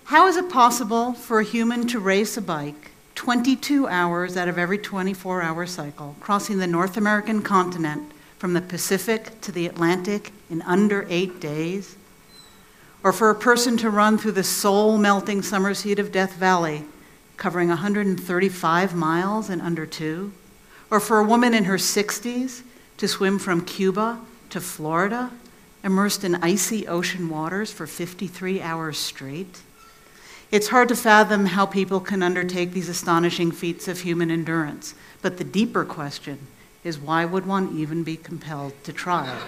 How is it possible for a human to race a bike 22 hours out of every 24-hour cycle, crossing the North American continent from the Pacific to the Atlantic in under 8 days? Or for a person to run through the soul-melting summer's heat of Death Valley, covering 135 miles in under 2? Or for a woman in her 60s to swim from Cuba to Florida, immersed in icy ocean waters for 53 hours straight? It's hard to fathom how people can undertake these astonishing feats of human endurance, but the deeper question is, why would one even be compelled to try it?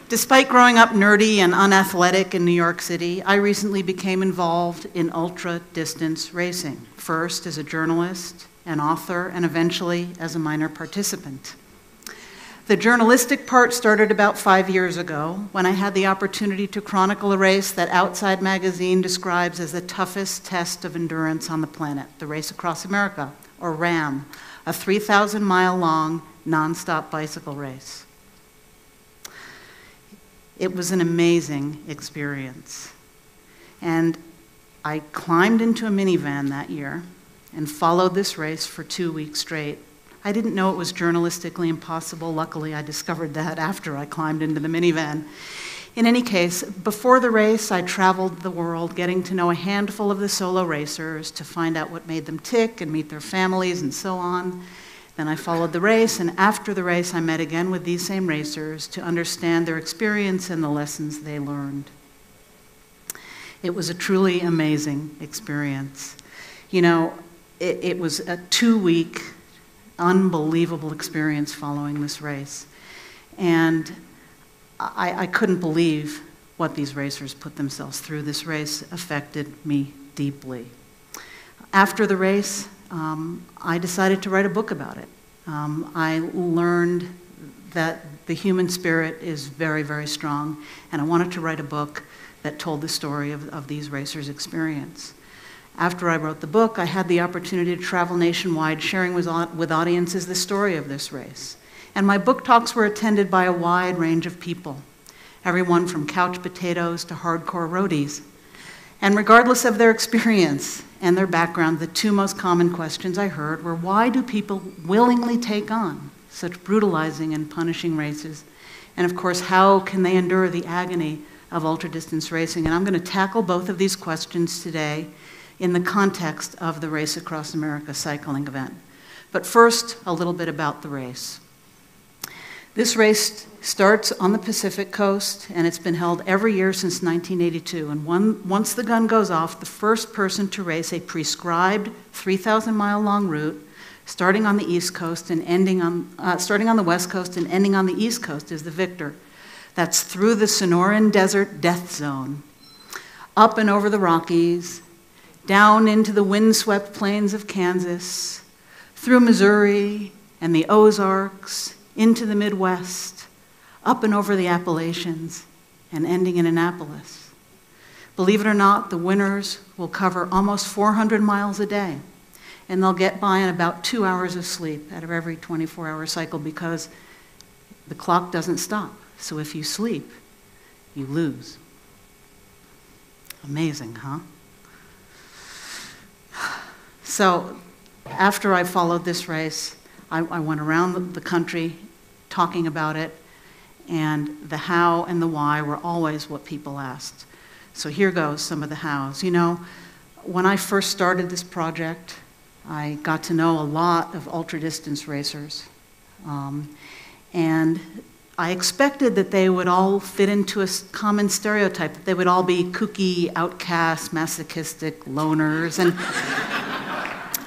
Despite growing up nerdy and unathletic in New York City, I recently became involved in ultra-distance racing, first as a journalist, an author, and eventually as a minor participant. The journalistic part started about 5 years ago when I had the opportunity to chronicle a race that Outside Magazine describes as the toughest test of endurance on the planet, the Race Across America, or RAM, a 3,000-mile-long, nonstop bicycle race. It was an amazing experience. And I climbed into a minivan that year and followed this race for 2 weeks straight. I didn't know it was journalistically impossible. Luckily, I discovered that after I climbed into the minivan. In any case, before the race, I traveled the world, getting to know a handful of the solo racers to find out what made them tick and meet their families and so on. Then I followed the race, and after the race, I met again with these same racers to understand their experience and the lessons they learned. It was a truly amazing experience. You know, it was a 2-week, unbelievable experience following this race. And I couldn't believe what these racers put themselves through. This race affected me deeply. After the race, I decided to write a book about it. I learned that the human spirit is very, very strong, and I wanted to write a book that told the story of these racers' experience. After I wrote the book, I had the opportunity to travel nationwide, sharing with audiences the story of this race. And my book talks were attended by a wide range of people, everyone from couch potatoes to hardcore roadies. And regardless of their experience and their background, the two most common questions I heard were, why do people willingly take on such brutalizing and punishing races? And of course, how can they endure the agony of ultra-distance racing? And I'm going to tackle both of these questions today in the context of the Race Across America cycling event. But first, a little bit about the race. This race starts on the Pacific coast, and it's been held every year since 1982. And once the gun goes off, the first person to race a prescribed 3,000-mile-long route, starting on the East Coast and starting on the West Coast and ending on the East Coast, is the victor. That's through the Sonoran Desert Death Zone, up and over the Rockies, down into the windswept plains of Kansas, through Missouri and the Ozarks, into the Midwest, up and over the Appalachians, and ending in Annapolis. Believe it or not, the winners will cover almost 400 miles a day, and they'll get by in about 2 hours of sleep out of every 24-hour cycle because the clock doesn't stop. So if you sleep, you lose. Amazing, huh? So after I followed this race, I went around the country talking about it, and the how and the why were always what people asked. So here goes some of the hows. You know, when I first started this project, I got to know a lot of ultra-distance racers, and I expected that they would all fit into a common stereotype, that they would all be kooky, outcasts, masochistic, loners, and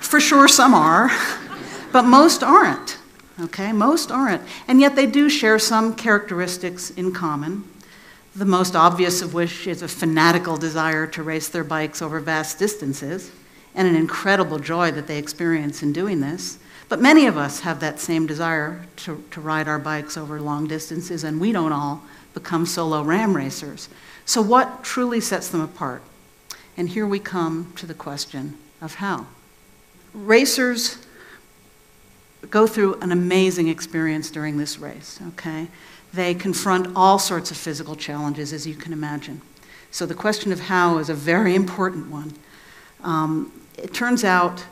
for sure some are, but most aren't, okay? Most aren't. And yet they do share some characteristics in common, the most obvious of which is a fanatical desire to race their bikes over vast distances and an incredible joy that they experience in doing this. But many of us have that same desire to ride our bikes over long distances, and we don't all become solo ram racers. So what truly sets them apart? And here we come to the question of how. Racers go through an amazing experience during this race, okay? They confront all sorts of physical challenges, as you can imagine. So the question of how is a very important one. It turns out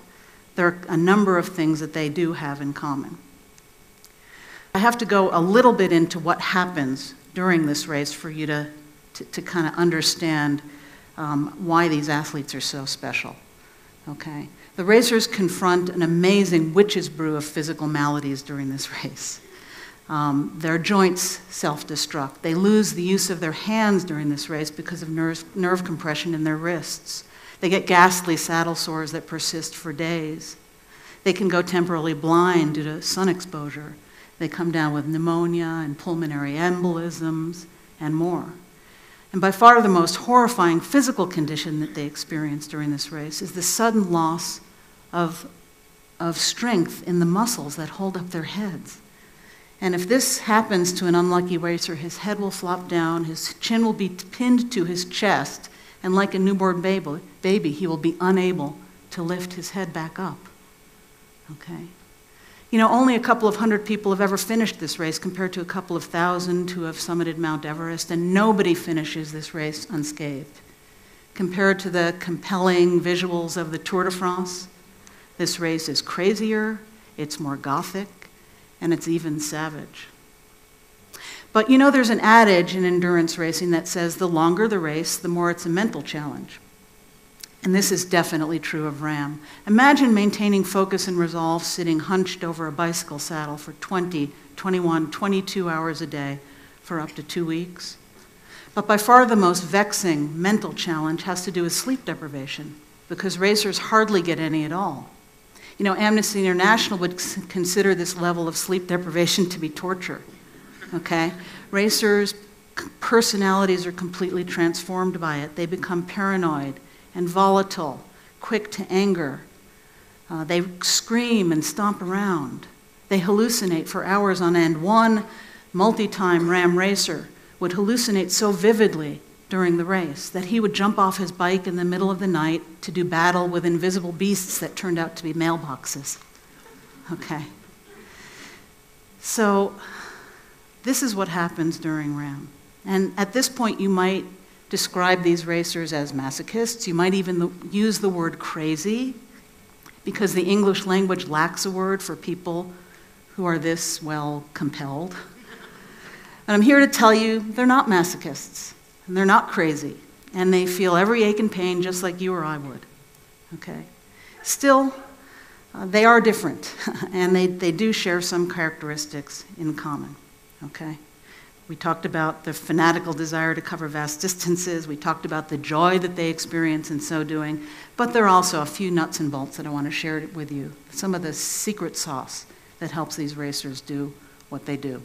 there are a number of things that they do have in common. I have to go a little bit into what happens during this race for you to kind of understand why these athletes are so special. Okay? The racers confront an amazing witch's brew of physical maladies during this race. Their joints self-destruct. They lose the use of their hands during this race because of nerve compression in their wrists. They get ghastly saddle sores that persist for days. They can go temporarily blind due to sun exposure. They come down with pneumonia and pulmonary embolisms and more. And by far the most horrifying physical condition that they experience during this race is the sudden loss of strength in the muscles that hold up their heads. And if this happens to an unlucky racer, his head will flop down, his chin will be pinned to his chest, and like a newborn baby, he will be unable to lift his head back up. Okay? You know, only a couple of hundred people have ever finished this race compared to a couple of thousand who have summited Mount Everest, and nobody finishes this race unscathed. Compared to the compelling visuals of the Tour de France, this race is crazier, it's more gothic, and it's even savage. But you know, there's an adage in endurance racing that says the longer the race, the more it's a mental challenge. And this is definitely true of Ram. Imagine maintaining focus and resolve sitting hunched over a bicycle saddle for 20, 21, 22 hours a day for up to 2 weeks. But by far the most vexing mental challenge has to do with sleep deprivation, because racers hardly get any at all. You know, Amnesty International would consider this level of sleep deprivation to be torture. Okay? Racers' personalities are completely transformed by it. They become paranoid and volatile, quick to anger. They scream and stomp around. They hallucinate for hours on end. One multi-time Ram racer would hallucinate so vividly during the race that he would jump off his bike in the middle of the night to do battle with invisible beasts that turned out to be mailboxes. Okay? So this is what happens during Ram. And at this point, you might describe these racers as masochists. You might even use the word crazy, because the English language lacks a word for people who are this, well, compelled. And I'm here to tell you they're not masochists, and they're not crazy, and they feel every ache and pain just like you or I would. Okay? Still, they are different, and they do share some characteristics in common. Okay? We talked about the fanatical desire to cover vast distances. We talked about the joy that they experience in so doing. But there are also a few nuts and bolts that I want to share with you. Some of the secret sauce that helps these racers do what they do.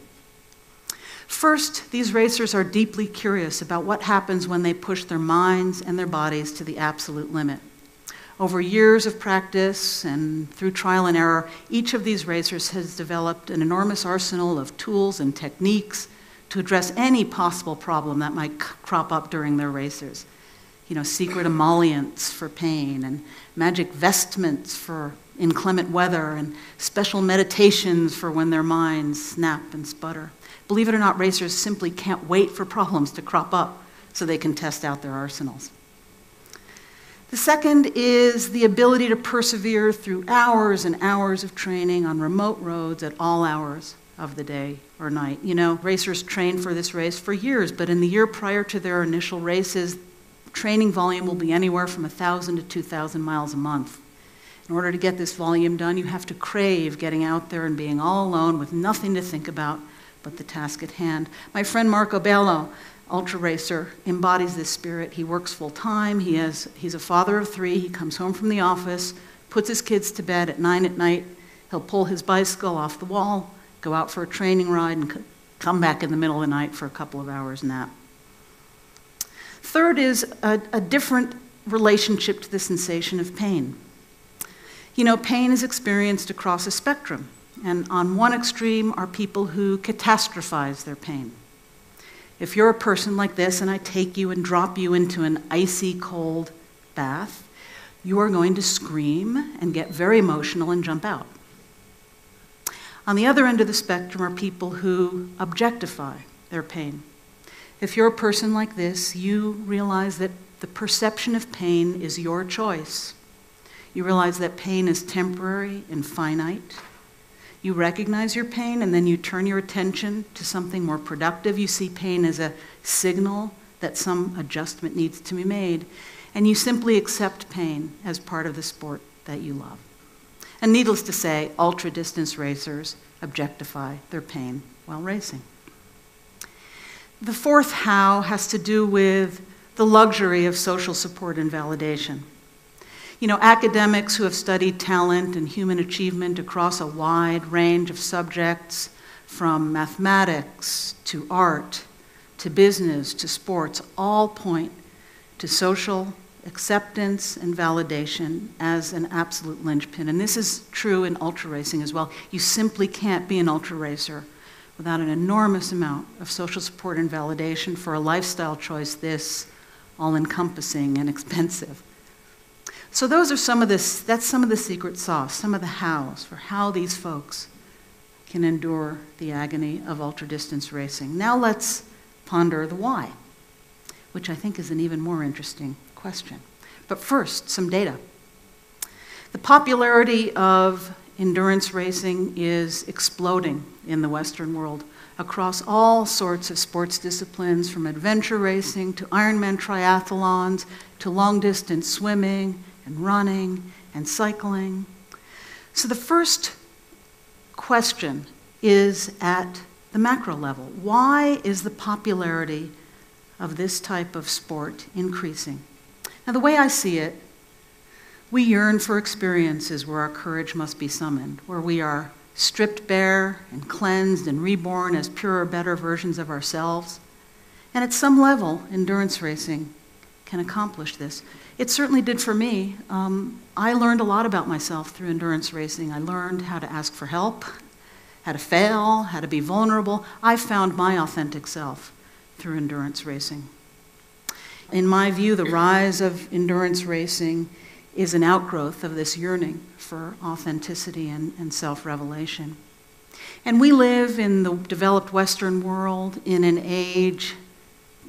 First, these racers are deeply curious about what happens when they push their minds and their bodies to the absolute limit. Over years of practice and through trial and error, each of these racers has developed an enormous arsenal of tools and techniques to address any possible problem that might crop up during their races. You know, secret emollients for pain, and magic vestments for inclement weather, and special meditations for when their minds snap and sputter. Believe it or not, racers simply can't wait for problems to crop up so they can test out their arsenals. The second is the ability to persevere through hours and hours of training on remote roads at all hours of the day or night. You know, racers train for this race for years, but in the year prior to their initial races, training volume will be anywhere from 1,000 to 2,000 miles a month. In order to get this volume done, you have to crave getting out there and being all alone with nothing to think about but the task at hand. My friend Marco Bello, ultra racer, embodies this spirit. He works full time. He's a father of 3. He comes home from the office, puts his kids to bed at 9 at night. He'll pull his bicycle off the wall, go out for a training ride, and come back in the middle of the night for a couple of hours nap. Third is a different relationship to the sensation of pain. You know, pain is experienced across a spectrum, and on one extreme are people who catastrophize their pain. If you're a person like this and I take you and drop you into an icy cold bath, you are going to scream and get very emotional and jump out. On the other end of the spectrum are people who objectify their pain. If you're a person like this, you realize that the perception of pain is your choice. You realize that pain is temporary and finite. You recognize your pain, and then you turn your attention to something more productive. You see pain as a signal that some adjustment needs to be made, and you simply accept pain as part of the sport that you love. And needless to say, ultra-distance racers objectify their pain while racing. The fourth how has to do with the luxury of social support and validation. You know, academics who have studied talent and human achievement across a wide range of subjects, from mathematics to art to business to sports, all point to social acceptance and validation as an absolute linchpin. And this is true in ultra racing as well. You simply can't be an ultra racer without an enormous amount of social support and validation for a lifestyle choice this all-encompassing and expensive. So those are that's some of the secret sauce, some of the hows for how these folks can endure the agony of ultra-distance racing. Now let's ponder the why, which I think is an even more interesting question. But first, some data. The popularity of endurance racing is exploding in the Western world across all sorts of sports disciplines, from adventure racing to Ironman triathlons to long-distance swimming and running and cycling. So the first question is at the macro level. Why is the popularity of this type of sport increasing? Now, the way I see it, we yearn for experiences where our courage must be summoned, where we are stripped bare and cleansed and reborn as purer, better versions of ourselves. And at some level, endurance racing can accomplish this. It certainly did for me. I learned a lot about myself through endurance racing. I learned how to ask for help, how to fail, how to be vulnerable. I found my authentic self through endurance racing. In my view, the rise of endurance racing is an outgrowth of this yearning for authenticity and self-revelation. And we live in the developed Western world in an age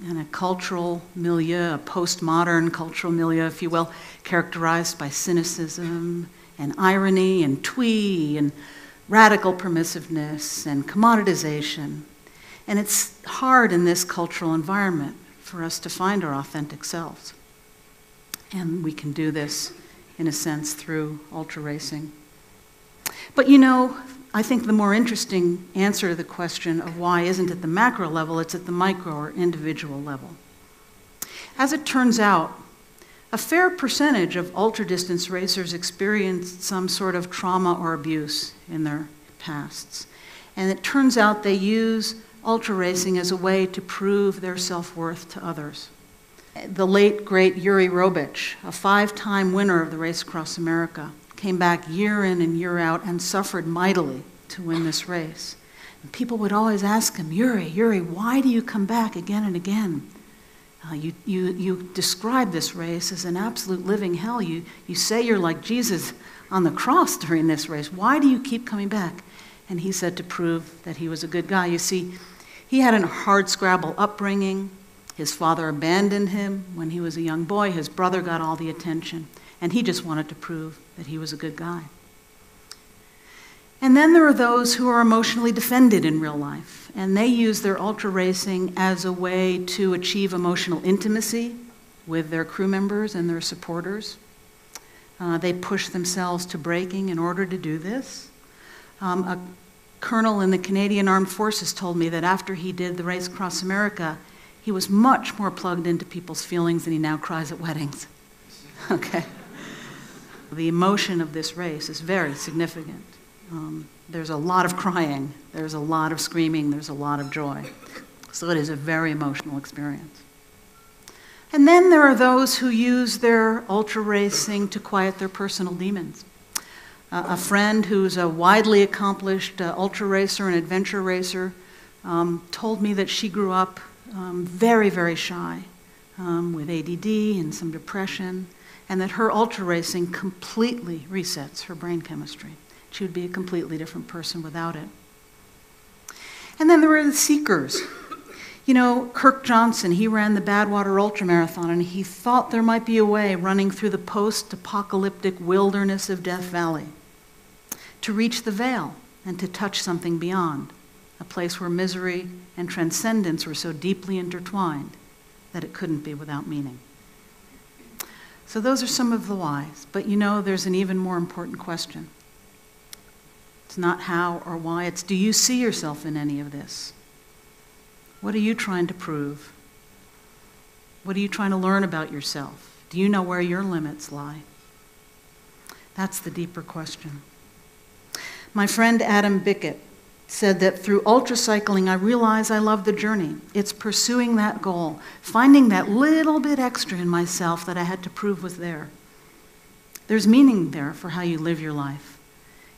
and a cultural milieu, a postmodern cultural milieu, if you will, characterized by cynicism and irony and twee and radical permissiveness and commoditization. And it's hard in this cultural environment for us to find our authentic selves. And we can do this, in a sense, through ultra racing. But you know, I think the more interesting answer to the question of why isn't at the macro level, it's at the micro or individual level. As it turns out, a fair percentage of ultra-distance racers experienced some sort of trauma or abuse in their pasts. And it turns out they use ultra racing as a way to prove their self-worth to others. The late, great Yuri Robich, a 5-time winner of the Race Across America, came back year in and year out and suffered mightily to win this race. And people would always ask him, Yuri, why do you come back again and again? You describe this race as an absolute living hell. You say you're like Jesus on the cross during this race. Why do you keep coming back? And he said to prove that he was a good guy. You see, he had a hard-scrabble upbringing. His father abandoned him when he was a young boy. His brother got all the attention. And he just wanted to prove that he was a good guy. And then there are those who are emotionally defended in real life. And they use their ultra racing as a way to achieve emotional intimacy with their crew members and their supporters. They push themselves to breaking in order to do this. A colonel in the Canadian Armed Forces told me that after he did the Race Across America, he was much more plugged into people's feelings than he now cries at weddings. Okay? The emotion of this race is very significant. There's a lot of crying, there's a lot of screaming, there's a lot of joy. So it is a very emotional experience. And then there are those who use their ultra racing to quiet their personal demons. A friend who's a widely accomplished ultra racer and adventure racer told me that she grew up very, very shy with ADD and some depression, and that her ultra racing completely resets her brain chemistry. She would be a completely different person without it. And then there are the seekers. You know, Kirk Johnson, he ran the Badwater Ultramarathon, and he thought there might be a way running through the post-apocalyptic wilderness of Death Valley to reach the veil and to touch something beyond, a place where misery and transcendence were so deeply intertwined that it couldn't be without meaning. So those are some of the whys, but you know there's an even more important question. It's not how or why, it's do you see yourself in any of this? What are you trying to prove? What are you trying to learn about yourself? Do you know where your limits lie? That's the deeper question. My friend Adam Bickett said that through ultracycling, I realize I love the journey. It's pursuing that goal, finding that little bit extra in myself that I had to prove was there. There's meaning there for how you live your life.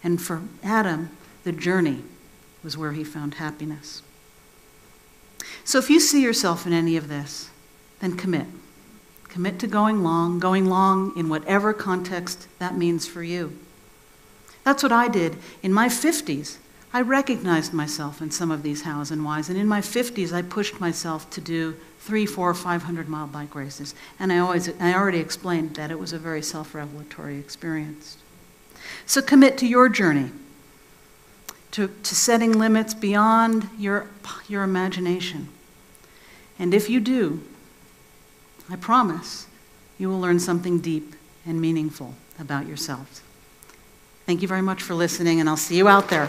And for Adam, the journey was where he found happiness. So if you see yourself in any of this, then commit. Commit to going long in whatever context that means for you. That's what I did. In my 50s, I recognized myself in some of these hows and whys, and in my 50s, I pushed myself to do 300, 400, 500-mile bike races. And I already explained that it was a very self-revelatory experience. So commit to your journey, to setting limits beyond your imagination. And if you do, I promise you will learn something deep and meaningful about yourselves. Thank you very much for listening, and I'll see you out there.